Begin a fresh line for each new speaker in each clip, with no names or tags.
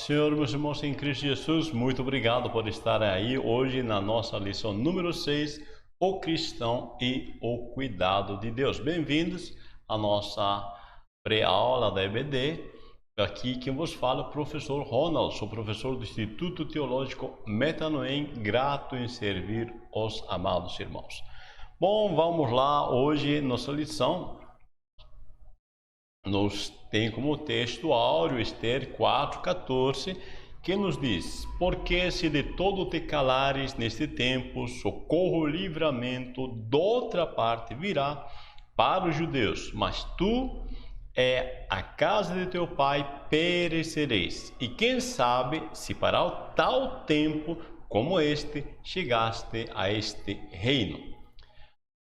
Senhor, meus irmãos em Cristo Jesus, muito obrigado por estar aí hoje na nossa lição número 6, o cristão e o cuidado de Deus. Bem-vindos à nossa pré-aula da EBD. Aqui quem vos fala é o professor Ronald, sou professor do Instituto Teológico Metanoem, grato em servir os amados irmãos. Bom, vamos lá, hoje nossa lição nos tem como texto áureo Esther 4,14, que nos diz: porque se de todo te calares neste tempo, socorro, livramento de outra parte virá para os judeus, mas tu a casa de teu pai perecereis. E quem sabe se para o tal tempo como este chegaste a este reino.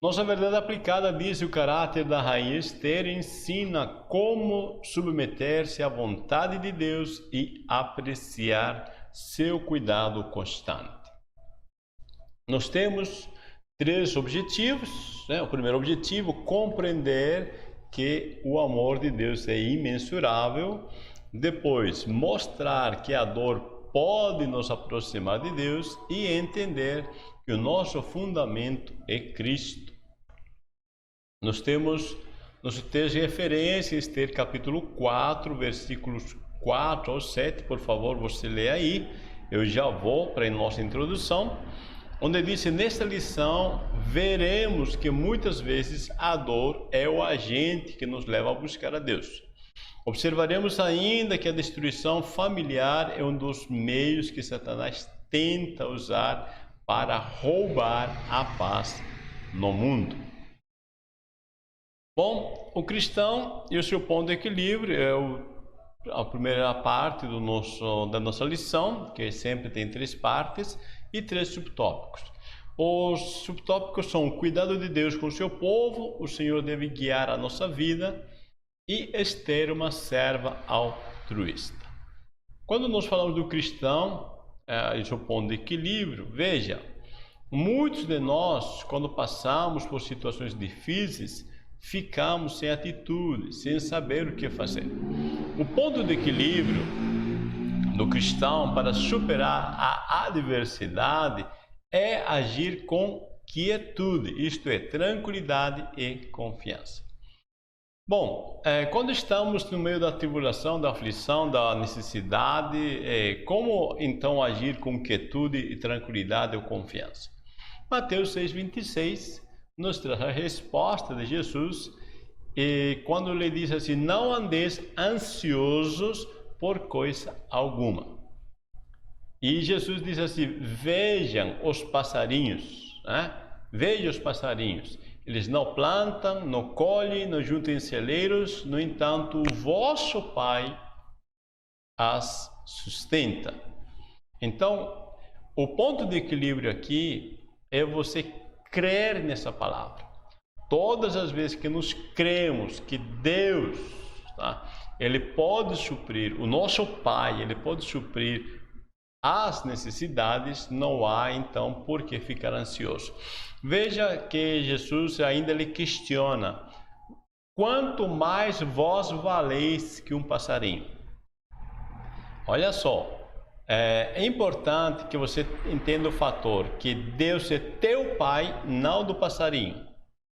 Nossa verdade aplicada diz: o caráter da rainha Esther ensina como submeter-se à vontade de Deus e apreciar seu cuidado constante. Nós temos três objetivos, né? O primeiro objetivo, compreender que o amor de Deus é imensurável. Depois, mostrar que a dor pode nos aproximar de Deus e entender que o nosso fundamento é Cristo. Nós temos nosso texto de referência, Esther capítulo 4, versículos 4 ao 7, por favor, você lê aí. Eu já vou para a nossa introdução, onde diz: nesta lição veremos que muitas vezes a dor é o agente que nos leva a buscar a Deus. Observaremos ainda que a destruição familiar é um dos meios que Satanás tenta usar para roubar a paz no mundo. Bom, o cristão e o seu ponto de equilíbrio é a primeira parte da nossa lição, que sempre tem três partes e três subtópicos. Os subtópicos são o cuidado de Deus com o seu povo, o Senhor deve guiar a nossa vida e Esther, uma serva altruísta. Quando nós falamos do cristão e seu ponto de equilíbrio, veja, muitos de nós, quando passamos por situações difíceis, ficamos sem atitude, sem saber o que fazer. O ponto de equilíbrio do cristão para superar a adversidade é agir com quietude, isto é, tranquilidade e confiança. Bom, quando estamos no meio da tribulação, da aflição, da necessidade, como então agir com quietude e tranquilidade ou confiança? Mateus 6,26 nos traz a resposta de Jesus, e quando ele diz assim: não andeis ansiosos por coisa alguma. E Jesus diz assim: vejam os passarinhos, né? Vejam os passarinhos. Eles não plantam, não colhem, não juntam em celeiros, no entanto, o vosso Pai as sustenta. Então, o ponto de equilíbrio aqui é você crer nessa palavra. Todas as vezes que nós cremos que Deus, Ele pode suprir, o nosso Pai, Ele pode suprir as necessidades, não há então por que ficar ansioso. Veja que Jesus ainda lhe questiona: quanto mais vós valeis que um passarinho. Olha só, é importante que você entenda o fator que Deus é teu pai, não do passarinho,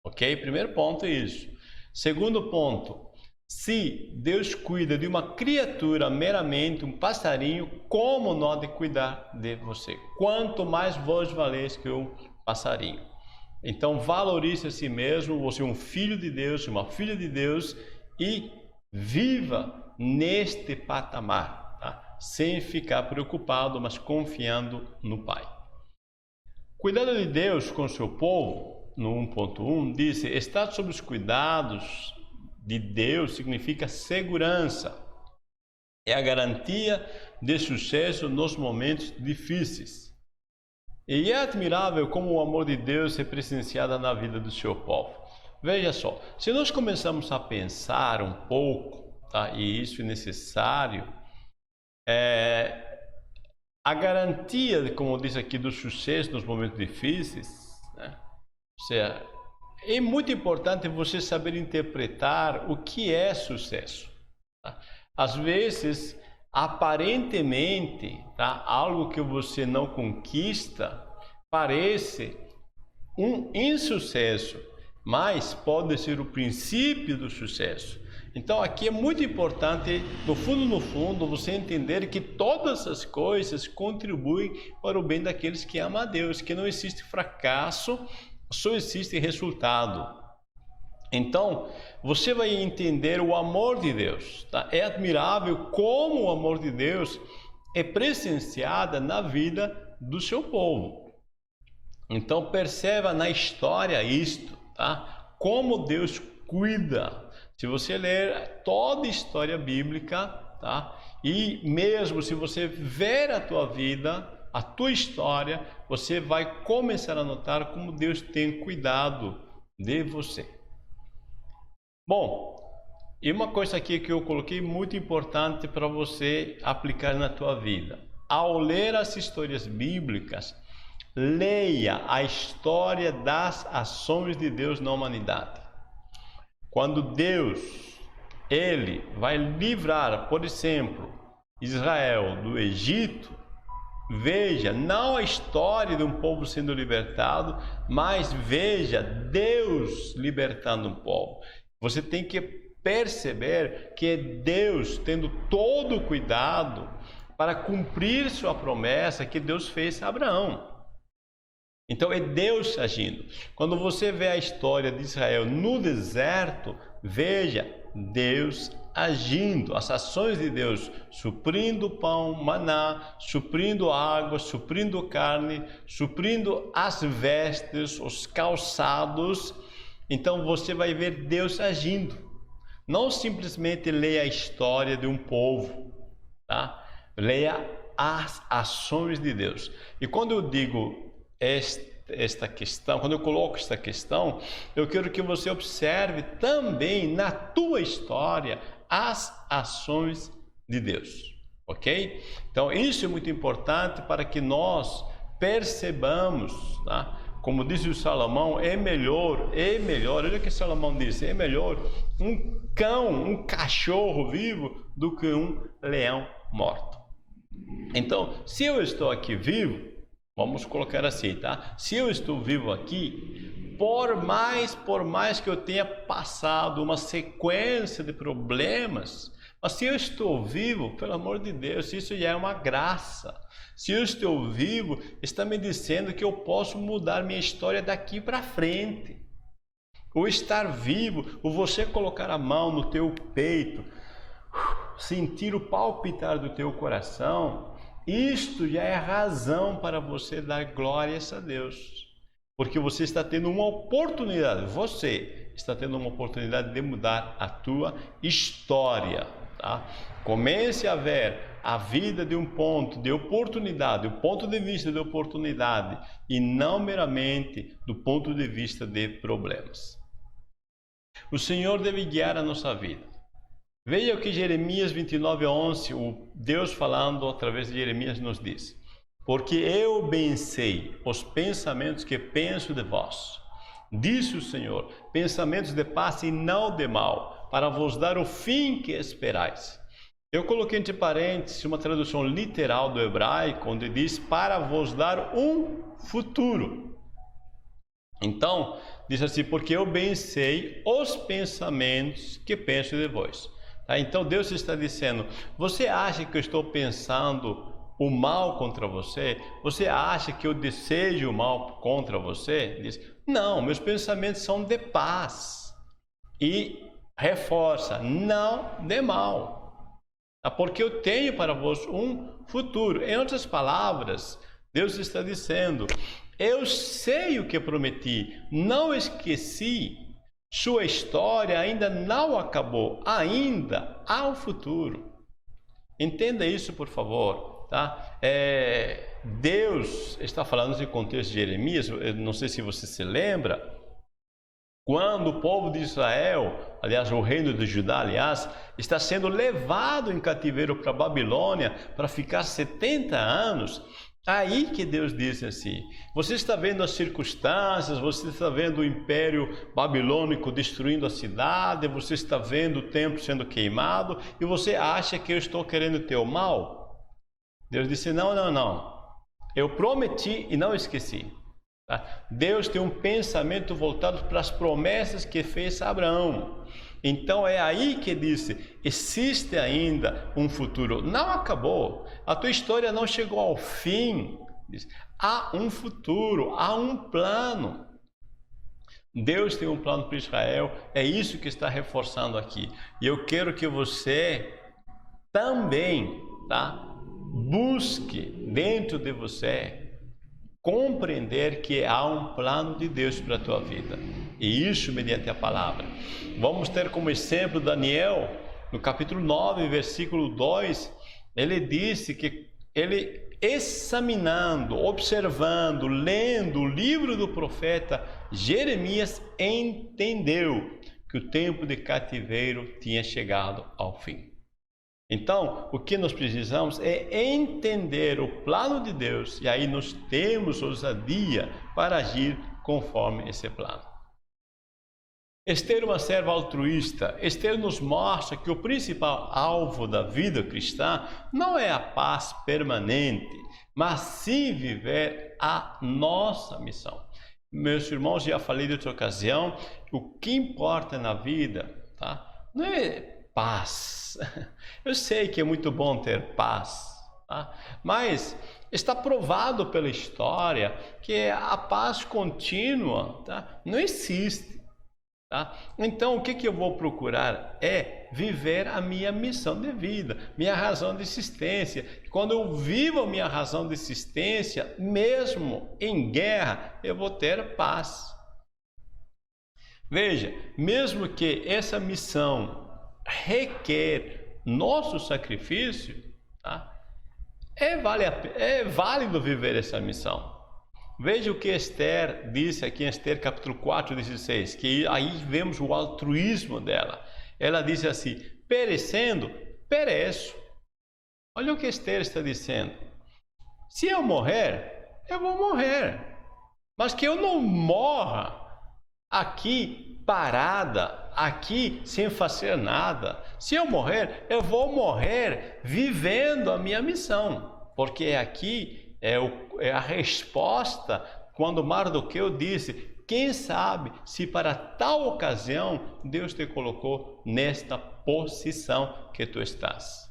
ok? Primeiro ponto é isso. Segundo ponto, se Deus cuida de uma criatura meramente, um passarinho, como não há de cuidar de você? Quanto mais vós valeis que um passarinho. Então valorize a si mesmo, você é um filho de Deus, uma filha de Deus, e viva neste patamar, sem ficar preocupado, mas confiando no Pai. Cuidado de Deus com o seu povo, no 1.1, diz: estar sob os cuidados de Deus significa segurança. É a garantia de sucesso nos momentos difíceis. E é admirável como o amor de Deus é presenciado na vida do seu povo. Veja só, se nós começamos a pensar um pouco, e isso é necessário, a garantia, como diz aqui, do sucesso nos momentos difíceis, né? Ou seja, é muito importante você saber interpretar o que é sucesso. Às vezes, aparentemente, tá, algo que você não conquista parece um insucesso, mas pode ser o princípio do sucesso. Então aqui é muito importante, no fundo, você entender que todas as coisas contribuem para o bem daqueles que amam a Deus, que não existe fracasso, só existe resultado. Então, você vai entender o amor de Deus. Tá? É admirável como o amor de Deus é presenciado na vida do seu povo. Então, perceba na história isto, tá? Como Deus cuida. Se você ler toda a história bíblica, tá? E mesmo se você ver a tua vida, a tua história, você vai começar a notar como Deus tem cuidado de você. Bom, e uma coisa aqui que eu coloquei muito importante para você aplicar na tua vida. Ao ler as histórias bíblicas, leia a história das ações de Deus na humanidade. Quando Deus, Ele vai livrar, por exemplo, Israel do Egito, veja, não a história de um povo sendo libertado, mas veja Deus libertando um povo. Você tem que perceber que é Deus tendo todo o cuidado para cumprir sua promessa que Deus fez a Abraão. Então é Deus agindo. Quando você vê a história de Israel no deserto, veja Deus agindo, as ações de Deus, suprindo pão, maná, suprindo água, suprindo carne, suprindo as vestes, os calçados. Então você vai ver Deus agindo. Não simplesmente leia a história de um povo, tá? Leia as ações de Deus. E quando eu digo esta questão, quando eu coloco esta questão, eu quero que você observe também na tua história as ações de Deus, ok? Então isso é muito importante para que nós percebamos, tá? Como disse o Salomão, é melhor, olha o que Salomão disse, é melhor um cão, um cachorro vivo do que um leão morto. Então, se eu estou aqui vivo, vamos colocar assim, tá? Se eu estou vivo aqui, por mais que eu tenha passado uma sequência de problemas, mas se eu estou vivo, pelo amor de Deus, isso já é uma graça. Se eu estou vivo, está me dizendo que eu posso mudar minha história daqui para frente. O estar vivo, o você colocar a mão no teu peito, sentir o palpitar do teu coração, isto já é razão para você dar glórias a Deus. Porque você está tendo uma oportunidade, você está tendo uma oportunidade de mudar a tua história. Tá? Comece a ver a vida de um ponto de oportunidade, do ponto de vista de oportunidade e não meramente do ponto de vista de problemas. O Senhor deve guiar a nossa vida. Veja o que Jeremias 29:11, o Deus falando através de Jeremias nos diz: porque eu bem sei os pensamentos que penso de vós, disse o Senhor, pensamentos de paz e não de mal, para vos dar o fim que esperais. Eu coloquei entre parênteses uma tradução literal do hebraico, onde diz para vos dar um futuro. Então, diz assim, porque eu bem sei os pensamentos que penso de vós. Tá? Então Deus está dizendo, você acha que eu estou pensando o mal contra você? Você acha que eu desejo o mal contra você? Diz, não, meus pensamentos são de paz. E reforça, não de mal. Porque eu tenho para vós um futuro. Em outras palavras, Deus está dizendo, eu sei o que prometi, não esqueci, sua história ainda não acabou, ainda há um futuro. Entenda isso, por favor. Tá? Deus está falando nesse contexto de Jeremias, eu não sei se você se lembra, quando o povo de Israel, aliás, o reino de Judá, aliás, está sendo levado em cativeiro para a Babilônia para ficar 70 anos, Aí que Deus disse assim: você está vendo as circunstâncias, você está vendo o império babilônico destruindo a cidade, você está vendo o templo sendo queimado e você acha que eu estou querendo teu mal? Deus disse: não, não, não. Eu prometi e não esqueci. Tá? Deus tem um pensamento voltado para as promessas que fez a Abraão. Então é aí que disse: existe ainda um futuro. Não acabou. A tua história não chegou ao fim. Há um futuro, há um plano. Deus tem um plano para Israel. É isso que está reforçando aqui. E eu quero que você também, tá, busque dentro de você compreender que há um plano de Deus para a tua vida. E isso mediante a palavra. Vamos ter como exemplo Daniel, no capítulo 9, versículo 2, ele disse que ele examinando, observando, lendo o livro do profeta Jeremias, entendeu que o tempo de cativeiro tinha chegado ao fim. Então, o que nós precisamos é entender o plano de Deus, e aí nós temos ousadia para agir conforme esse plano. Esther, uma serva altruísta. Esther nos mostra que o principal alvo da vida cristã não é a paz permanente, mas sim viver a nossa missão. Meus irmãos, já falei de outra ocasião, o que importa na vida, tá, não é paz. Eu sei que é muito bom ter paz, tá? Mas está provado pela história que a paz contínua, tá, não existe. Tá? Então, o que eu vou procurar é viver a minha missão de vida, minha razão de existência. Quando eu vivo a minha razão de existência, mesmo em guerra, eu vou ter paz. Veja, mesmo que essa missão requer nosso sacrifício, tá? É válido viver essa missão. Veja o que Esther disse aqui em Esther capítulo 4, 16, que aí vemos o altruísmo dela. Ela disse assim: perecendo, pereço. Olha o que Esther está dizendo. Se eu morrer, eu vou morrer. Mas que eu não morra aqui parada, aqui sem fazer nada. Se eu morrer, eu vou morrer vivendo a minha missão. Porque aqui é a resposta quando Mardoqueu disse: quem sabe se para tal ocasião Deus te colocou nesta posição que tu estás.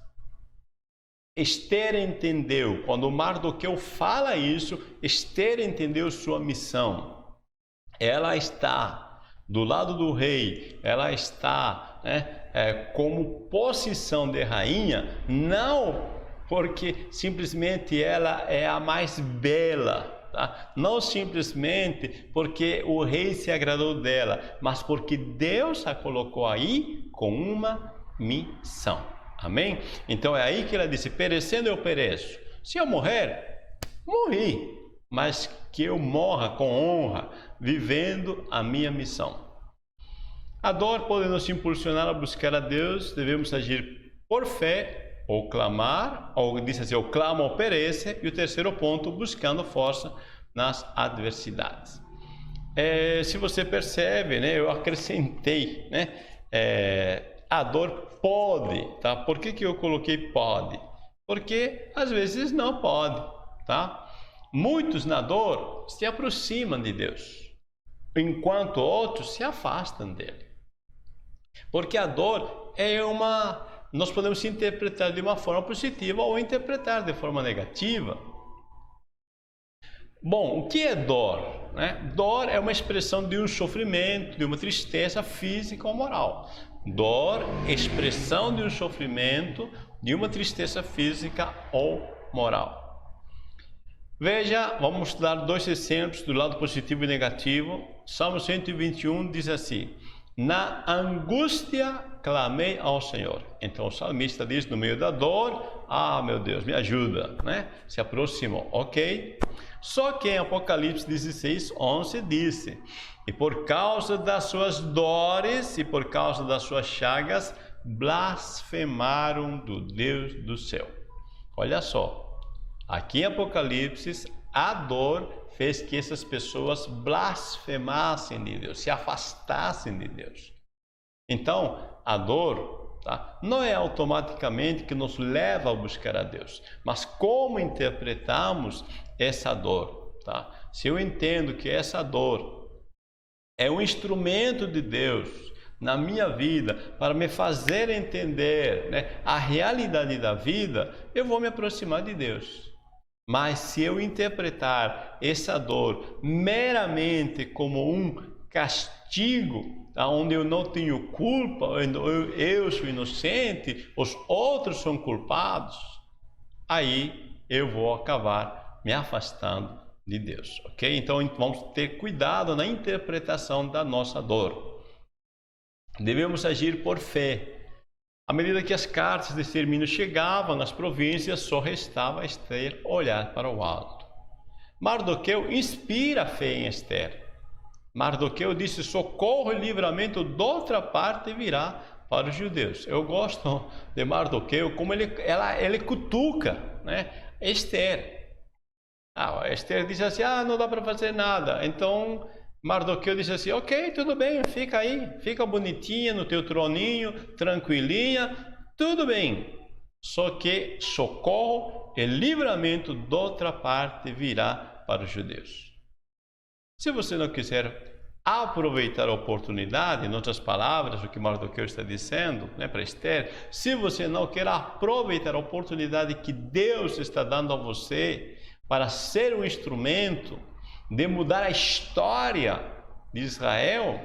Esther entendeu, quando Mardoqueu fala isso, Esther entendeu sua missão. Ela está do lado do rei, ela está, como posição de rainha, não porque simplesmente ela é a mais bela, tá? Não simplesmente porque o rei se agradou dela, mas porque Deus a colocou aí com uma missão. Amém? Então é aí que ela disse: perecendo eu pereço. Se eu morrer, morri, mas que eu morra com honra, vivendo a minha missão. A dor pode nos impulsionar a buscar a Deus, devemos agir por fé, ou clamar, ou diz assim: ou clama ou perece. E o terceiro ponto, buscando força nas adversidades. Se você percebe, eu acrescentei, a dor pode, tá? Por que eu coloquei pode? Porque às vezes não pode, tá? Muitos na dor se aproximam de Deus, enquanto outros se afastam dele. Porque a dor nós podemos interpretar de uma forma positiva ou interpretar de forma negativa. Bom, o que é dor? Dor é uma expressão de um sofrimento, de uma tristeza física ou moral. Dor, expressão de um sofrimento, de uma tristeza física ou moral. Veja, vamos estudar dois exemplos do lado positivo e negativo. Salmo 121 diz assim: na angústia clamei ao Senhor. Então o salmista diz no meio da dor: meu Deus, me ajuda, Se aproximou, ok? Só que em Apocalipse 16, 11 disse: e por causa das suas dores e por causa das suas chagas, blasfemaram do Deus do céu. Olha só, Aqui em Apocalipse, a dor fez que essas pessoas blasfemassem de Deus, se afastassem de Deus. Então, a dor, tá, não é automaticamente que nos leva a buscar a Deus, mas como interpretamos essa dor. Tá? Se eu entendo que essa dor é um instrumento de Deus na minha vida para me fazer entender, né, a realidade da vida, eu vou me aproximar de Deus. Mas se eu interpretar essa dor meramente como um castigo, onde eu não tenho culpa, eu sou inocente, os outros são culpados, aí eu vou acabar me afastando de Deus, ok? Então vamos ter cuidado na interpretação da nossa dor. Devemos agir por fé. À medida que as cartas de extermínio chegavam às províncias, só restava a Esther olhar para o alto. Mardoqueu inspira fé em Esther. Mardoqueu disse: socorro e livramento de outra parte virá para os judeus. Eu gosto de Mardoqueu, como ele cutuca, né, Esther. Esther disse assim: não dá para fazer nada. Então Mardoqueu disse assim: ok, tudo bem, fica aí, fica bonitinha no teu troninho, tranquilinha, tudo bem. Só que socorro e livramento de outra parte virá para os judeus. Se você não quiser aproveitar a oportunidade, em outras palavras, o que Mardoqueu está dizendo, né, para Esther, se você não quer aproveitar a oportunidade que Deus está dando a você para ser um instrumento de mudar a história de Israel,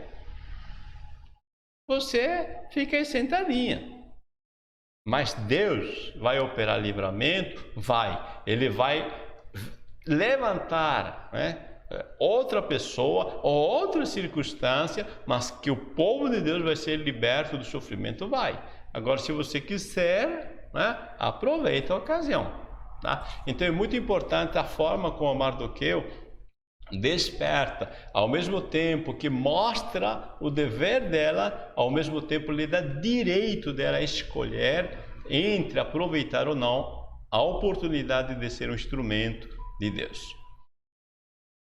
você fica aí sentadinha. Mas Deus vai operar livramento? Ele vai levantar, né, outra pessoa ou outra circunstância, mas que o povo de Deus vai ser liberto do sofrimento, vai. Agora, se você quiser, né, aproveita a ocasião. Tá? Então é muito importante a forma como Mardoqueu desperta, ao mesmo tempo que mostra o dever dela, ao mesmo tempo lhe dá direito dela a escolher entre aproveitar ou não a oportunidade de ser um instrumento de Deus.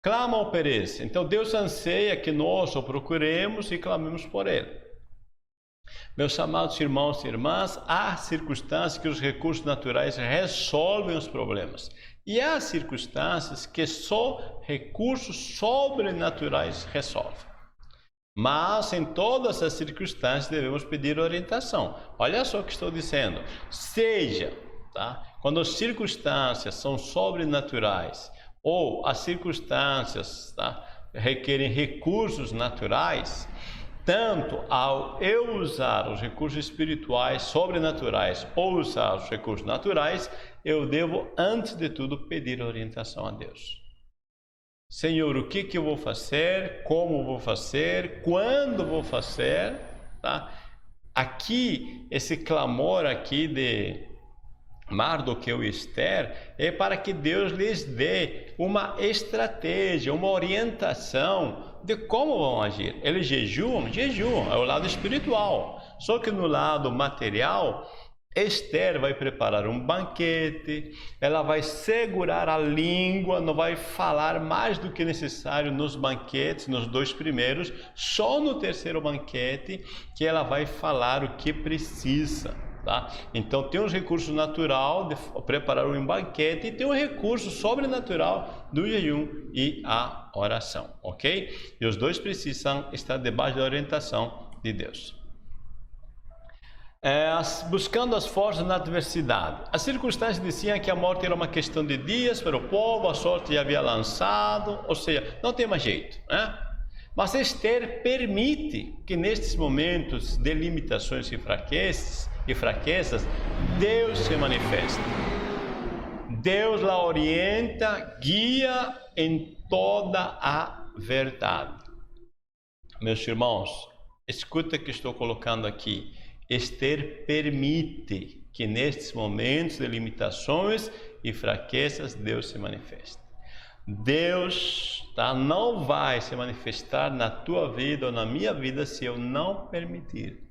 Clama ou pereça. Então Deus anseia que nós o procuremos e clamemos por Ele. Meus amados irmãos e irmãs, há circunstâncias que os recursos naturais resolvem os problemas. E há circunstâncias que só recursos sobrenaturais resolvem. Mas em todas as circunstâncias devemos pedir orientação. Olha só o que estou dizendo. Seja, tá? Quando as circunstâncias são sobrenaturais ou as circunstâncias, tá, requerem recursos naturais, tanto ao eu usar os recursos espirituais sobrenaturais ou usar os recursos naturais, eu devo, antes de tudo, pedir orientação a Deus. Senhor, o que eu vou fazer? Como vou fazer? Quando vou fazer? Tá? Aqui, esse clamor aqui de Mardoqueu e Esther é para que Deus lhes dê uma estratégia, uma orientação de como vão agir. Eles jejuam, é o lado espiritual. Só que no lado material, Esther vai preparar um banquete, ela vai segurar a língua, não vai falar mais do que necessário nos banquetes, nos 2 primeiros, só no terceiro banquete que ela vai falar o que precisa. Tá? Então tem os recursos naturais de preparar um banquete e tem o recurso sobrenatural do jejum e a oração, ok? E os dois precisam estar debaixo da orientação de Deus. Buscando as forças na adversidade. As circunstâncias diziam que a morte era uma questão de dias para o povo, a sorte já havia lançado, ou seja, não tem mais jeito, né? Mas Esther permite que nestes momentos de limitações e fraquezas, Deus se manifesta. Deus la orienta, guia em toda a verdade. Meus irmãos, escuta o que estou colocando aqui. Esther permite que nestes momentos de limitações e fraquezas, Deus se manifeste. Deus, tá, não vai se manifestar na tua vida ou na minha vida se eu não permitir.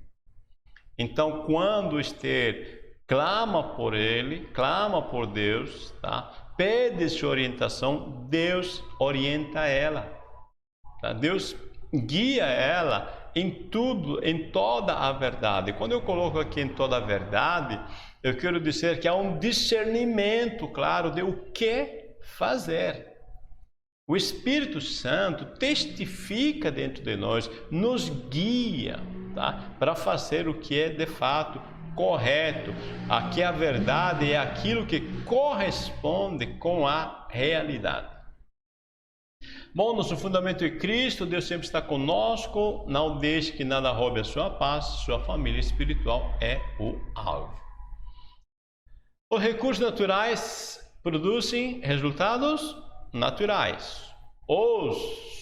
Então, quando Esther clama por Ele, clama por Deus, tá, pede sua orientação, Deus orienta ela. Tá? Deus guia ela em tudo, em toda a verdade. Quando eu coloco aqui em toda a verdade, eu quero dizer que há um discernimento claro de o que fazer. O Espírito Santo testifica dentro de nós, nos guia, tá? Para fazer o que é de fato correto. Aqui a verdade é aquilo que corresponde com a realidade. Bom, nosso fundamento é Cristo, Deus sempre está conosco, não deixe que nada roube a sua paz, sua família espiritual é o alvo. Os recursos naturais produzem resultados naturais. Os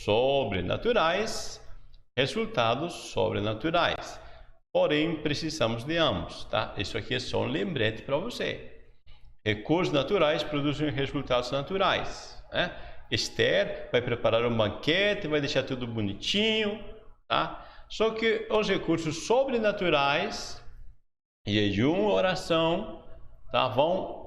sobrenaturais, resultados sobrenaturais. Porém, precisamos de ambos, tá? Isso aqui é só um lembrete para você. Recursos naturais produzem resultados naturais, né? Esther vai preparar um banquete, vai deixar tudo bonitinho, tá? Só que os recursos sobrenaturais, jejum, oração, tá? Vão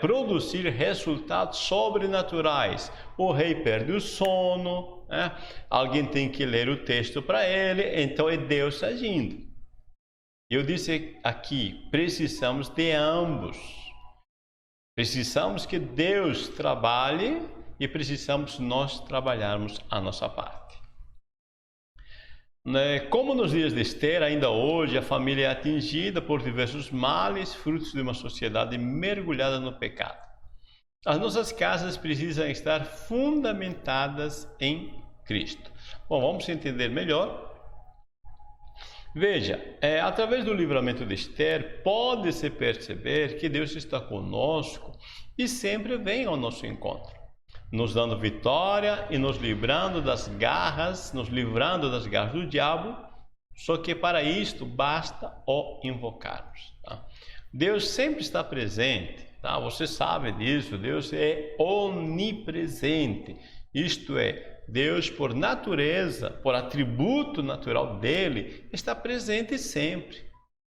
produzir resultados sobrenaturais. O rei perde o sono, né? Alguém tem que ler o texto para ele, então é Deus agindo. Eu disse aqui, precisamos de ambos. Precisamos que Deus trabalhe e precisamos nós trabalharmos a nossa parte. Como nos dias de Esther, ainda hoje a família é atingida por diversos males, frutos de uma sociedade mergulhada no pecado. As nossas casas precisam estar fundamentadas em Cristo. Bom, vamos entender melhor. Veja, através do livramento de Esther, pode-se perceber que Deus está conosco e sempre vem ao nosso encontro, nos dando vitória e nos livrando das garras do diabo, só que para isto basta o invocarmos. Tá? Deus sempre está presente, tá? Você sabe disso, Deus é onipresente, isto é, Deus, por natureza, por atributo natural dele, está presente sempre.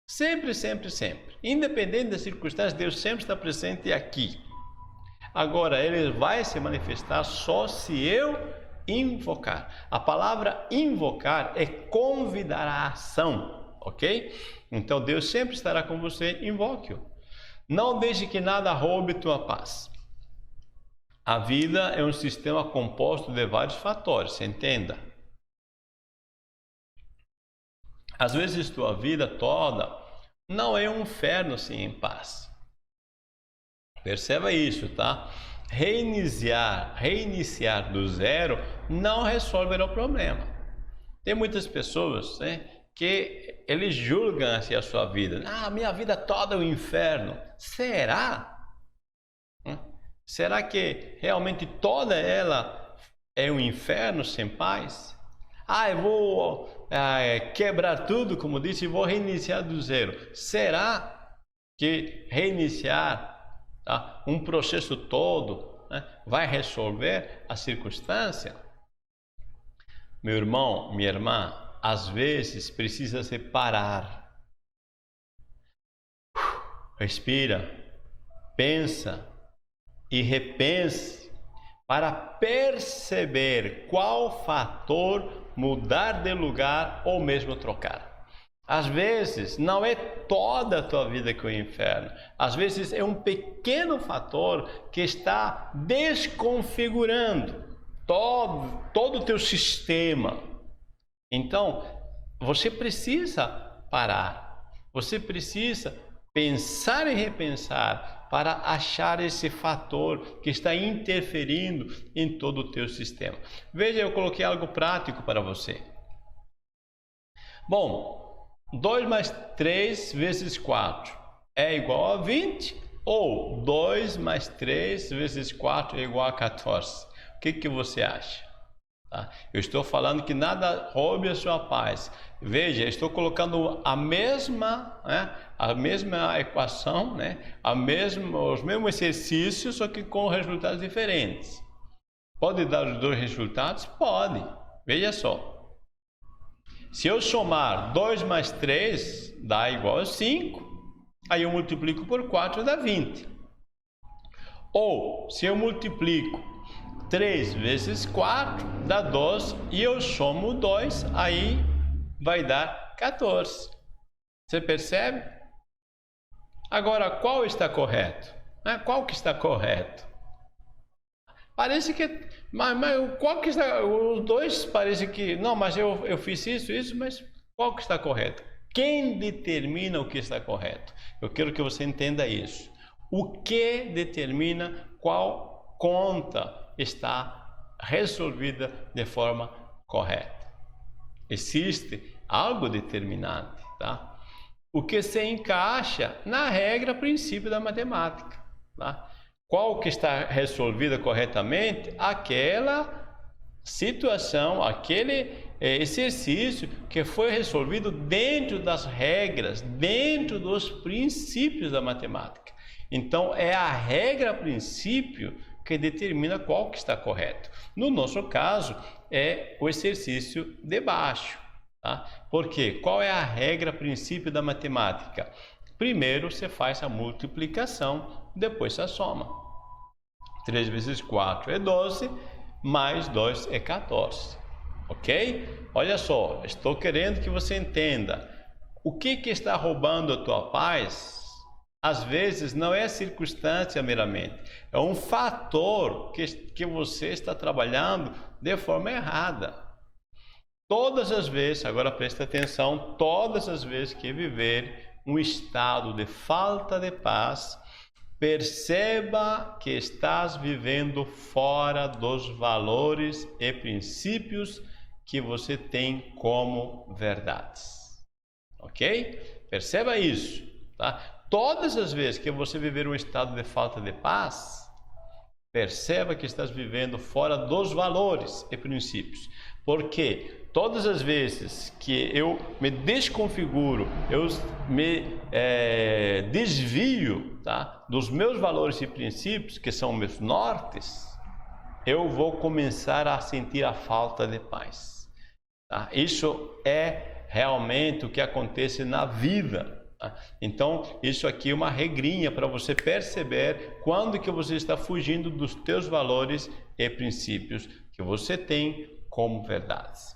Sempre, sempre, sempre. Independente das circunstâncias, Deus sempre está presente aqui. Agora, ele vai se manifestar só se eu invocar. A palavra invocar é convidar à ação, ok? Então, Deus sempre estará com você, invoque-o. Não deixe que nada roube tua paz. A vida é um sistema composto de vários fatores, você entenda. Às vezes tua vida toda não é um inferno sem paz. Perceba isso, tá? Reiniciar do zero não resolverá o problema. Tem muitas pessoas, né, que eles julgam assim a sua vida. Minha vida toda é um inferno. Será? Será que realmente toda ela é um inferno sem paz? Eu vou quebrar tudo, como disse, e vou reiniciar do zero. Será que reiniciar, tá, um processo todo, né, vai resolver a circunstância? Meu irmão, minha irmã, às vezes precisa se parar. Respira, pensa e repense para perceber qual fator mudar de lugar ou mesmo trocar. Às vezes não é toda a tua vida que é o inferno. Às vezes é um pequeno fator que está desconfigurando todo o teu sistema. Então, você precisa parar. Você precisa pensar e repensar para achar esse fator que está interferindo em todo o teu sistema. Veja, eu coloquei algo prático para você. Bom, 2 mais 3 vezes 4 é igual a 20 ou 2 mais 3 vezes 4 é igual a 14? O que você acha? Tá? Eu estou falando que nada roube a sua paz. Veja, estou colocando a mesma equação, né? Os mesmos exercícios, só que com resultados diferentes. Pode dar os dois resultados? Pode. Veja só. Se eu somar 2 mais 3 dá igual a 5, aí eu multiplico por 4 dá 20. Ou, se eu multiplico 3 vezes 4 dá 12 e eu somo 2, aí vai dar 14. Você percebe? Agora, qual está correto? Qual que está correto? Parece que... Mas qual que está... Os dois parece que... Não, mas eu fiz isso, mas qual que está correto? Quem determina o que está correto? Eu quero que você entenda isso. O que determina qual conta está resolvida de forma correta? Existe algo determinante, tá? O que se encaixa na regra princípio da matemática, tá? Qual que está resolvida corretamente? Aquela situação, aquele exercício que foi resolvido dentro das regras, dentro dos princípios da matemática. Então, é a regra princípio que determina qual que está correto. No nosso caso, é o exercício de baixo. Tá? Por quê? Qual é a regra princípio da matemática? Primeiro você faz a multiplicação, depois a soma. 3 vezes 4 é 12, mais 2 é 14. Ok? Olha só, estou querendo que você entenda. O que está roubando a tua paz? Às vezes não é a circunstância meramente, é um fator que você está trabalhando de forma errada. Todas as vezes, agora preste atenção, todas as vezes que viver um estado de falta de paz, perceba que estás vivendo fora dos valores e princípios que você tem como verdades. Ok? Perceba isso, tá? Todas as vezes que você viver um estado de falta de paz, perceba que estás vivendo fora dos valores e princípios. Porque todas as vezes que eu me desconfiguro, eu me desvio, tá, dos meus valores e princípios, que são meus nortes, eu vou começar a sentir a falta de paz. Tá? Isso é realmente o que acontece na vida. Tá? Então, isso aqui é uma regrinha para você perceber quando que você está fugindo dos teus valores e princípios que você tem como verdades.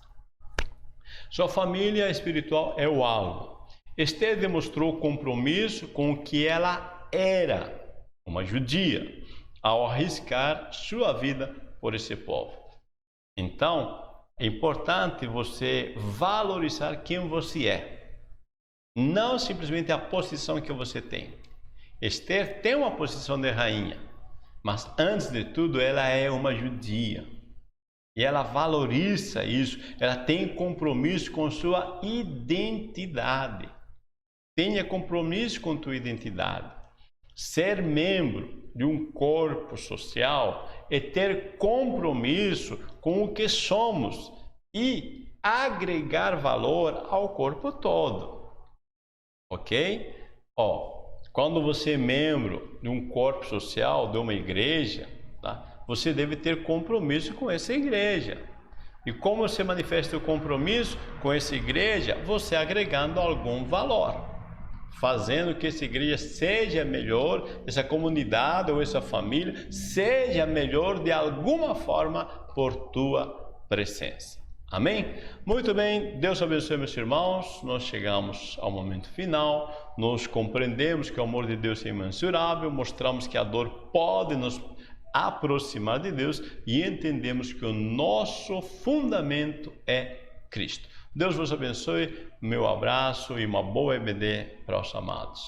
Sua família espiritual é o alvo. Esther demonstrou compromisso com o que ela era, uma judia, ao arriscar sua vida por esse povo. Então, é importante você valorizar quem você é, não simplesmente a posição que você tem. Esther tem uma posição de rainha, mas antes de tudo ela é uma judia. E ela valoriza isso, ela tem compromisso com sua identidade. Tenha compromisso com tua identidade. Ser membro de um corpo social é ter compromisso com o que somos e agregar valor ao corpo todo. Ok? Quando você é membro de um corpo social, de uma igreja, tá? Você deve ter compromisso com essa igreja. E como você manifesta o compromisso com essa igreja? Você agregando algum valor, fazendo que essa igreja seja melhor, essa comunidade ou essa família seja melhor de alguma forma por tua presença. Amém? Muito bem, Deus abençoe meus irmãos, nós chegamos ao momento final, nós compreendemos que o amor de Deus é imensurável, mostramos que a dor pode nos aproximar de Deus e entendemos que o nosso fundamento é Cristo. Deus vos abençoe, meu abraço e uma boa EBD para os amados.